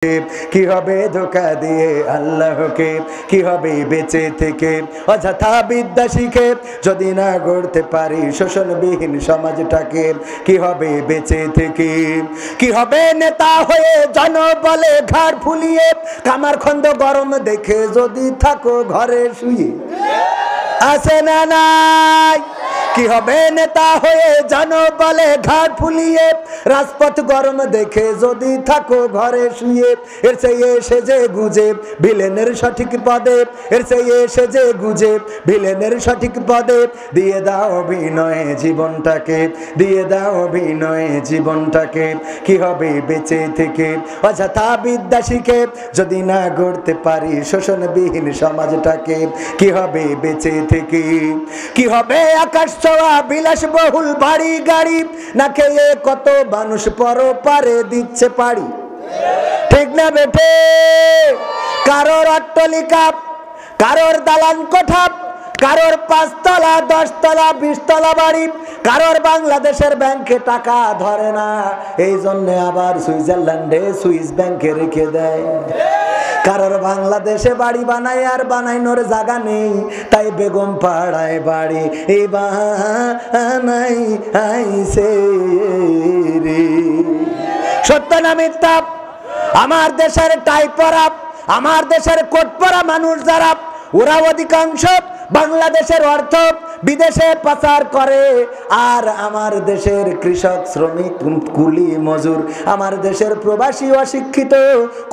কি হবে ধোঁকা দিয়ে আল্লাহকে, কি হবে বেঁচে থেকে অযথা বিদ্যা শিখে যদি না গড়তে পারি শোষণবিহীন সমাজটাকে, কি হবে বেঁচে থেকে, কি হবে নেতা হয়ে জনবলে ঘাড় ফুলিয়ে কামার খন্দ গরম দেখে যদি থাকো ঘরে শুয়ে, আছে না নাই? কি হবে নেতা হয়ে জনবলে ঘাট ফুলিয়ে রাজপথ গরম দেখে যদি থাকো ঘরে শুয়ে, এর চেয়ে এসে যে গুজে ভিলেনের সঠিক পদে, এর চেয়ে এসে যে গুজে ভিলেনের সঠিক পদে দিয়ে দাও অভিনয়ে জীবনটাকে, দিয়ে দাও অভিনয়ে জীবনটাকে, কি হবে বেঁচে থেকে অযথা বিদ্যা শিখে যদি না গড়তে পারি শোষণবিহীন সমাজটাকে, কি হবে বেঁচে থেকে, কি হবে আকাশ ছোঁয়া বিলাসবহুল বাড়ি গাড়ি না খেয়ে কত মানুষ পরপারে দিচ্ছে পাড়ি, ঠিক না বেঠে? কারোর অট্টালিকা, কারোর দালান কোঠা, কারোর 5 তলা 10 তলা 20 তলা বাড়ি, কারোর বাংলাদেশের ব্যাংকে টাকা ধরে না, এই জন্য আবার সুইজারল্যান্ডে সুইস ব্যাংকে রেখে দেয়। কারোর বাংলাদেশে বাড়ি বানায় আর বানাইনোর জায়গা নেই, তাই বেগম পাড়ায় বাড়ি এই বানাই আইছে রে। সত্য না মিথ্যা? আমার দেশের টাই পরা, আমার দেশের কোট পরা মানুষ যারা, ওরা অধিকাংশ বাংলাদেশের অর্থ বিদেশে পাচার করে, আর আমার দেশের কৃষক শ্রমিক কুলি মজুর, আমার দেশের প্রবাসী অশিক্ষিত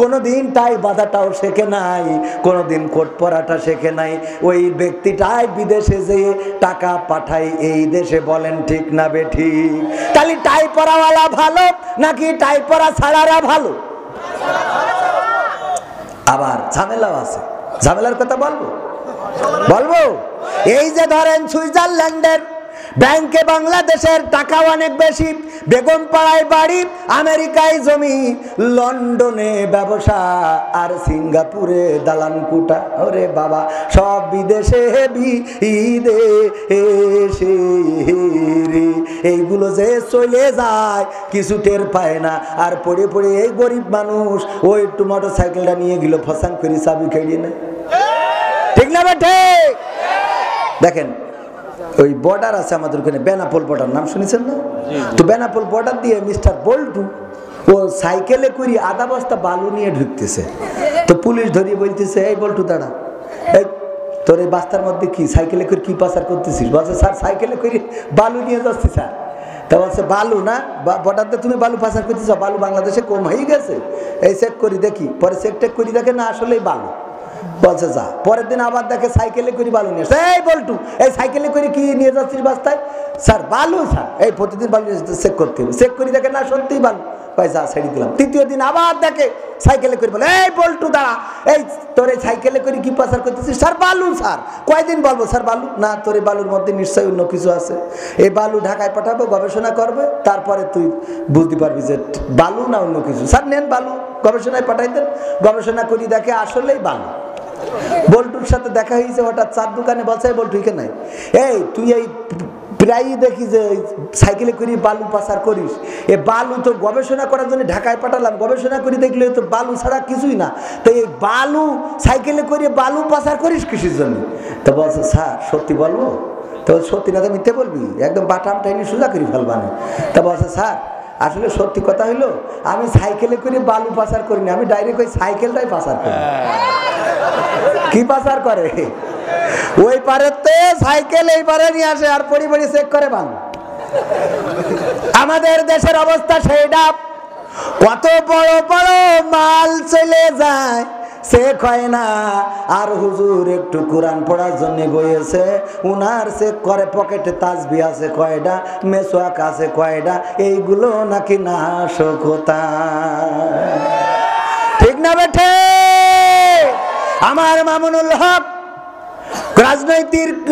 কোনোদিন টাই বাঁধাটাও শেখে নাই, কোনোদিন কোট পরাটা শেখে নাই, ওই ব্যক্তিটাই বিদেশে যেয়ে টাকা পাঠায় এই দেশে, বলেন ঠিক না বেঠিক? তাহলে টাই পরাওয়ালা ভালো নাকি টাই পরা ছাড়ারা ভালো? আবার ঝামেলাও আছে, ঝামেলার কথা বলবো বলবো। এই যে ধরেন সুইজারল্যান্ডের ব্যাংকে বাংলাদেশের টাকা অনেক বেশি, বেগম পাড়ায় বাড়ি, আমেরিকায় জমি, লন্ডনে ব্যবসা, আর সিঙ্গাপুরে দালান কুটা, ওরে বাবা সব বিদেশে বিদেশে রে। এইগুলো যে চলে যায় কিছু টের পায় না, আর পড়ে পড়ে এই গরিব মানুষ ওই একটু মোটর সাইকেলটা নিয়ে গেল ফসান করে চাবি খেয়ে নেয়, ঠিক না বেঠে? দেখেন ওই বর্ডার আছে আমাদের ওখানে, বেনাপোল বর্ডার, নাম শুনেছেন না? তো বেনাপোল বর্ডার দিয়ে মিস্টার বল্টু ও সাইকেলে করে আধা বস্তা বালু নিয়ে ঢুকতেছে, তো পুলিশ ধরিয়ে বলতেছে, এই বল্টু দাঁড়া, এই তোর এই বাস্তার মধ্যে কি সাইকেলে করে কি পাচার করতেছিস? বলছে স্যার সাইকেলে করে বালু নিয়ে যাচ্ছি স্যার। তা বলছে বালু না, বর্ডারতে তুমি বালু পাচার করতেছ, বালু বাংলাদেশে কম হয়ে গেছে, এই চেক করি দেখি। পরে চেক টেক করি দেখে না আসলেই বালু। বলছে যা। পরের দিন আবার দেখে সাইকেলে করে বালু নিয়ে আসছে, এই বল্টু এই সাইকেলে করে কি নিয়ে যাচ্ছিস বাস্তায়? স্যার বালু স্যার, এই প্রতিদিন বালু চেক করতে হবে, চেক করি দেখে না সত্যিই বালু, পয়সা ছেড়ে দিলাম। তৃতীয় দিন আবার দেখে সাইকেলে করে, বলে এই বল্টু দাঁড়া, এই তোর এই সাইকেলে করে কি পাচার করতেছিস? স্যার বালু স্যার। কয়দিন বলবো স্যার বালু? না, তোর এই বালুর মধ্যে নিশ্চয়ই অন্য কিছু আছে, এই বালু ঢাকায় পাঠাবো, গবেষণা করবে, তারপরে তুই বুঝতে পারবি যে বালু না অন্য কিছু। স্যার নেন বালু, গবেষণায় পাঠাই দেন, গবেষণা করি দেখে আসলেই বালু। বল্টুর সাথে দেখা হয়েছে হঠাৎ চার দোকানে, বলছে বল্টু এখানে এই তুই এই প্রায় দেখি যে সাইকেলে করে বালু পাচার করিস, এ বালু তো গবেষণা করার জন্য ঢাকায় পাঠালাম, গবেষণা করি দেখলে তো বালু ছাড়া কিছুই না, তো এই বালু সাইকেলে করে বালু পাচার করিস কিসের জন্য? তো বলছে স্যার সত্যি বলবো? তো সত্যি না তো মিথ্যে বলবি? একদম বাটাম টাইনি সোজা করে ফেলবানি। তা বলছে স্যার আসলে সত্যি কথা হইলো আমি সাইকেলে করে বালু পাচার করিনি, আমি ডাইরেক্ট ওই সাইকেলটাই পাচার করি। কি পাচার করে? ওই পারেতে সাইকেল এই পারে নিয়ে আসে আর পরিবারে চেক করে বালু। আমাদের দেশের অবস্থা সেইটা, কত বড় বড় মাল চলে যায় চেক হয় না, আর হুজুর একটু কোরআন পড়ার জন্য বইয়েছে, উনার চেক করে পকেটে তাসবিহ আছে কয়টা, মেসওয়াক আছে কয়টা, এইগুলো নাকি নাশকতা, ঠিক না বেঠে? আমার মামুনুল হক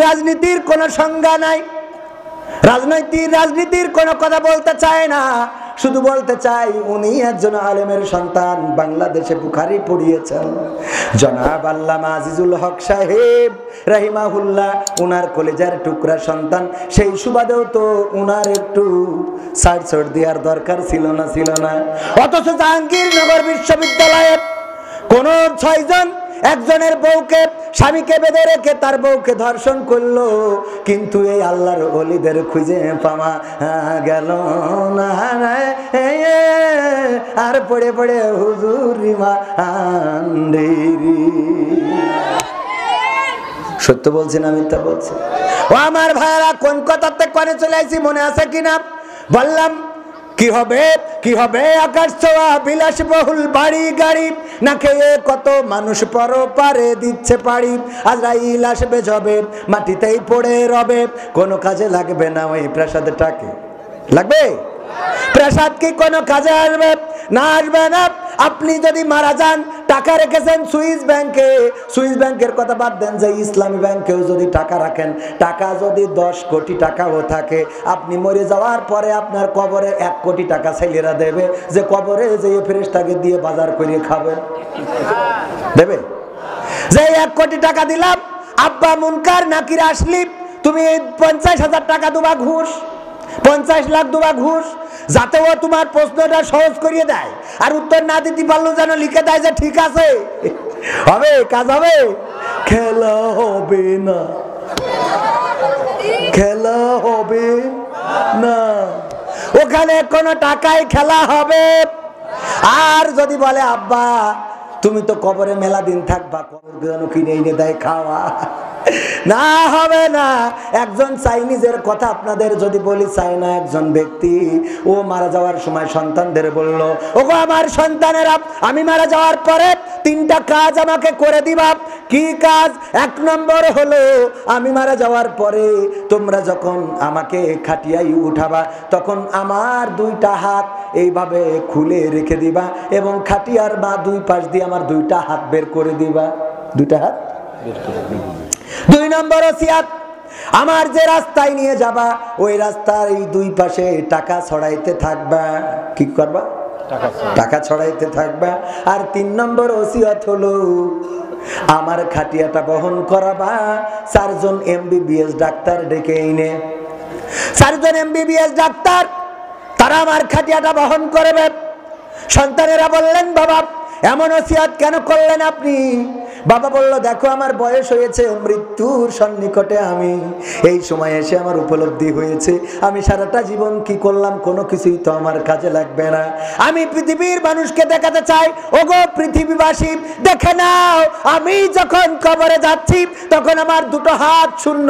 রাজনীতির কোনো সংজ্ঞা নাই, রাজনীতির কোনো কথা বলতে চায় না, শুধু বলতে চাই উনি একজন আলেমের সন্তান, বাংলাদেশে বুখারী পড়িয়েছেন। জনাব আল্লামা আজিজুল হক সাহেব রাহিমাহুল্লাহ, উনার কলেজার টুকরা সন্তান। সেই সুবাদেও তো উনার একটু সাইড দেওয়ার দরকার ছিল না। অথচ জাহাঙ্গীরনগর বিশ্ববিদ্যালয়ে কোন 6 জন একজনের বউকে, স্বামীকে বেঁধে রেখে তার বউকে ধর্ষণ করলো, কিন্তু এই আল্লাহর ওলিদের খুঁজে পাওয়া গেল না। আর পড়ে পড়ে হুজুর রিমান্ডেরি। সত্য বলছি না মিথ্যা বলছি? ও আমার ভাইরা, কোন কথাতে কোনে চলে আইছি মনে আছে কিনা? বললাম কি হবে আকাশ ছোঁয়া বিলাসবহুল বাড়ি গাড়ি, না খেয়ে কত মানুষ পরপারে দিচ্ছে পাড়ি। আজরাইল আসবে যবে মাটিতেই পড়ে রবে, কোনো কাজে লাগবে না ওই প্রাসাদটাকে। লাগবে? প্রাসাদ কি কোনো কাজে আসবে? না, আসবে না। আপনি যদি মারা যান, টাকা রেখেছেন সুইস ব্যাংকে, সুইস ব্যাংকের কথা বাদ দেন, যে ইসলামী ব্যাংকেও যদি টাকা রাখেন, টাকা যদি 10 কোটি টাকাও থাকে, আপনি মরে যাওয়ার পরে আপনার কবরে 1 কোটি টাকা ছেলেরা দেবে, যে কবরে যে ফেরেশতাকে দিয়ে বাজার করে খাবেন। দেবে? যে 1 কোটি টাকা দিলাম, আব্বা মুনকার নাকির আসলি, তুমি 50,000 টাকা দুবা ঘুষ, 50 লাখ দুবা ঘুষ, যাতে ও তোমার প্রশ্নটা সহজ করিয়ে দেয়, আর উত্তর না দিতে পারলো যেন লিখে দেয় যে ঠিক আছে, হবে, কাজ হবে। খেলা হবে না, খেলা হবে না, ওখানে কোনো টাকায় খেলা হবে। আর যদি বলে আব্বা তুমি তো কবরে মেলা দিন থাকবা, কবর যেন কিনে এনে দেয় খাওয়া, না, হবে না। একজন চাইনিজের কথা আপনাদের যদি বলি, চায়না একজন ব্যক্তি, ও মারা যাওয়ার সময় সন্তানদের বলল, ওগো আমার সন্তানেরা, আমি মারা যাওয়ার পরে 3টা কাজ আমাকে করে দিবা। কি কাজ? 1 নম্বর হলো, আমি মারা যাওয়ার পরে তোমরা যখন আমাকে খাটিয়ায় উঠাবা, তখন আমার 2টা হাত এইভাবে খুলে রেখে দিবা, এবং খাটিয়ার 2 পাশ দিয়ে আমার 2টা হাত বের করে দিবা। 2টা হাত বের করে দিবা। 2 নম্বর ওসিয়াত, আমার যে রাস্তায় নিয়ে যাবা, ওই রাস্তার এই 2 পাশে টাকা ছড়াইতে থাকবা। কি করবা? টাকা ছড়াইতে থাকবা। আর 3 নম্বর ওসিয়াত হলো, আমার খাটিয়াটা বহন করাবা 4 জন MBBS ডাক্তার ডেকে এনে, 4 জন MBBS ডাক্তার, তারা আমার খাটিয়াটা বহন করবে। সন্তানেরা বললেন, বাবা এমন ওসিয়াত কেন করলেন আপনি? বাবা বলল, দেখো আমার বয়স হয়েছে, মৃত্যুর সন্নিকটে আমি, এই সময় এসে আমার উপলব্ধি হয়েছে আমি সারাটা জীবন কি করলাম, কোনো কিছুই তো আমার কাজে লাগবে না। আমি পৃথিবীর মানুষকে দেখাতে চাই, ওগো পৃথিবীবাসী দেখে নাও, আমি যখন কবরে যাচ্ছি তখন আমার 2টো হাত শূন্য,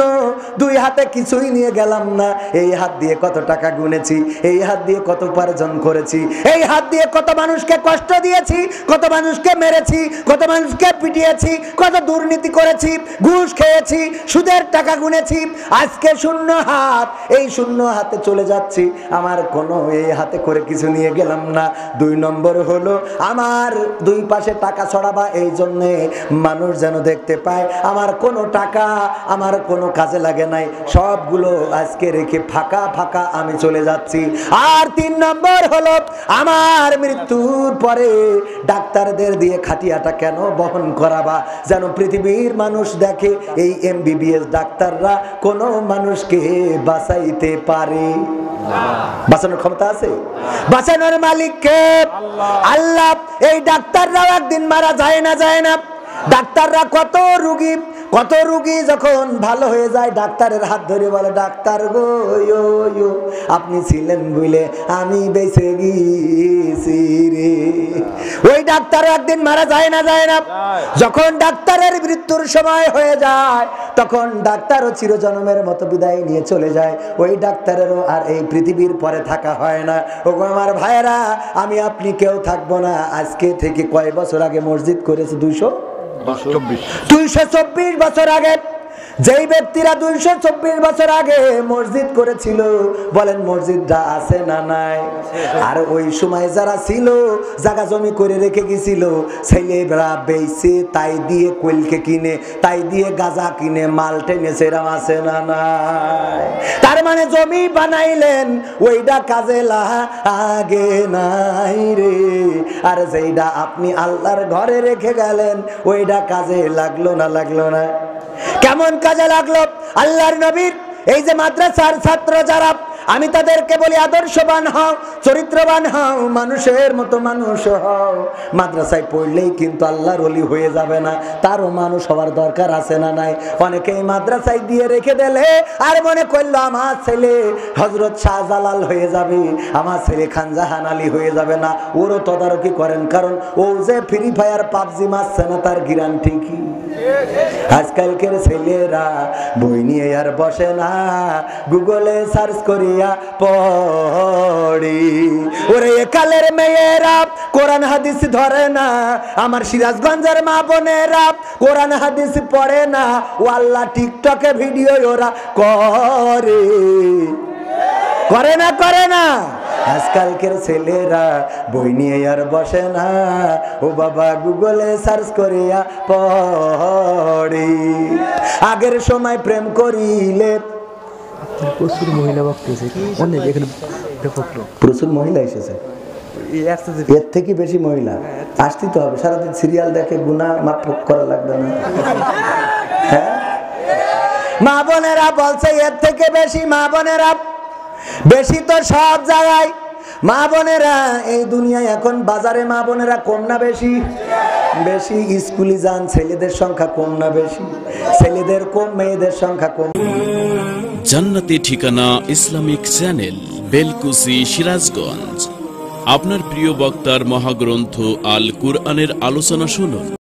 2 হাতে কিছুই নিয়ে গেলাম না। এই হাত দিয়ে কত টাকা গুনেছি, এই হাত দিয়ে কত উপার্জন করেছি, এই হাত দিয়ে কত মানুষকে কষ্ট দিয়েছি, কত মানুষকে মেরেছি, কত মানুষকে পিটিয়েছি, কত দুর্নীতি করেছি, ঘুষ খেয়েছি, সুদের টাকা গুনেছি। আজকে শূন্য হাত, এই শূন্য হাতে চলে যাচ্ছি, আমার কোনো এই হাতে করে কিছু নিয়ে গেলাম না। 2 নম্বর হলো, আমার 2 পাশে টাকা ছড়াবা, এই জন্যে মানুষ যেন দেখতে পায় আমার কোনো টাকা আমার কোনো কাজে লাগে নাই, সবগুলো আজকে রেখে ফাঁকা ফাঁকা আমি চলে যাচ্ছি। আর 3 নম্বর হলো, আমার মৃত্যুর পরে ডাক্তারদের দিয়ে খাটিয়াটা কেন বহন করাবা, যেন পৃথিবীর মানুষ দেখে এই MBBS ডাক্তাররা কোনো মানুষকে বাঁচাইতে পারে। বাঁচানোর ক্ষমতা আছে? বাঁচানোর মালিক কে? আল্লাহ। এই ডাক্তাররাও একদিন মারা যায় না? ডাক্তাররা কত রুগী যখন ভালো হয়ে যায়, ডাক্তারের হাত ধরে বলে, ডাক্তার গো, আপনি ছিলেন বলে আমি বেঁচে গেছি রে। ওই ডাক্তারও একদিন মারা যায় না? যখন ডাক্তারের মৃত্যুর সময় হয়ে যায়, তখন ডাক্তারও চিরজন্মের মতো বিদায় নিয়ে চলে যায়। ওই ডাক্তারেরও আর এই পৃথিবীর পরে থাকা হয় না। ওগো আমার ভাইয়েরা, আমি আপনি কেউ থাকবো না। আজকে থেকে কয় বছর আগে মসজিদ করেছে? 224 বছর আগে যেই ব্যক্তিরা 224 বছর আগে মসজিদ করেছিল, বলেন মসজিদটা আছে না নাই? আর ওই সময় যারা ছিল জায়গা জমি করে রেখে গেছিল, ছেলেরা বেইছে তাই দিয়ে কোয়েলকে কিনে, তাই দিয়ে গাঁজা কিনে মাল টেনে, সেরাম আছে না নাই? তার মানে জমি বানাইলেন ওইটা কাজে লাগে নাই রে। আর যেইটা আপনি আল্লাহর ঘরে রেখে গেলেন ওইটা কাজে লাগলো না? লাগলো না? কেমন কাজে লাগলো? আল্লাহর নবীর এই যে মাদ্রাসার ছাত্র যারা, আমি তাদেরকে বলি আদর্শবান হও, চরিত্রবান হও, মানুষের মতো মানুষ হও। মাদ্রাসায় পড়লেই কিন্তু আল্লাহর ওলি হয়ে যাবে না, তারও মানুষ হওয়ার দরকার আছে না নাই? অনেকেই মাদ্রাসায় দিয়ে রেখে দিলে আর মনে করলো আমার ছেলে হযরত শাহজালাল হয়ে যাবে, আমার ছেলে খানজাহান আলী হয়ে যাবে না। ওরও তদারকি করেন, কারণ ও যে ফ্রি ফায়ার পাবজি মারছে না তার গ্যারান্টি কি? আজকালকের ছেলেরা বই নিয়ে আর বসে না, গুগলে সার্চ করিয়া পড়ি। ওরে একালের মেয়েরা কোরআন হাদিস ধরে না, আমার সিরাজগঞ্জের মা বোনেরা কোরআন হাদিস পড়ে না, ও আল্লাহ টিকটকে ভিডিও ওরা করে, করে না? করে না? আজকালকের ছেলেরা বই নিয়ে আর বসে না, ও বাবা গুগলে সার্চ করিয়া পড়ে। আগের সময় প্রেম করিলে প্রচুর মহিলা বক্তেছে, অনেক এখানে প্রচুর মহিলা এসেছে, এর থেকে বেশি মহিলা আসতে তো হবে। সারাদিন সিরিয়াল দেখে গুনাহ মাফ করা লাগবে না? হ্যাঁ, মা বোনেরা বলছে এর থেকে বেশি। মা বোনেরা বেশি তো সব জায়গায়। মা বোনেরা এই দুনিয়ায় এখন বাজারে মা বোনেরা কম না বেশি? বেশি। স্কুলে যান, ছেলেদের সংখ্যা কম না বেশি? ছেলেদের কম, মেয়েদের সংখ্যা কম। জান্নাতি ঠিকানা ইসলামিক চ্যানেল, বেলকুচি, সিরাজগঞ্জ। আপনার প্রিয় বক্তার মহাগ্রন্থ আল কুরআনের আলোচনা শুনুন।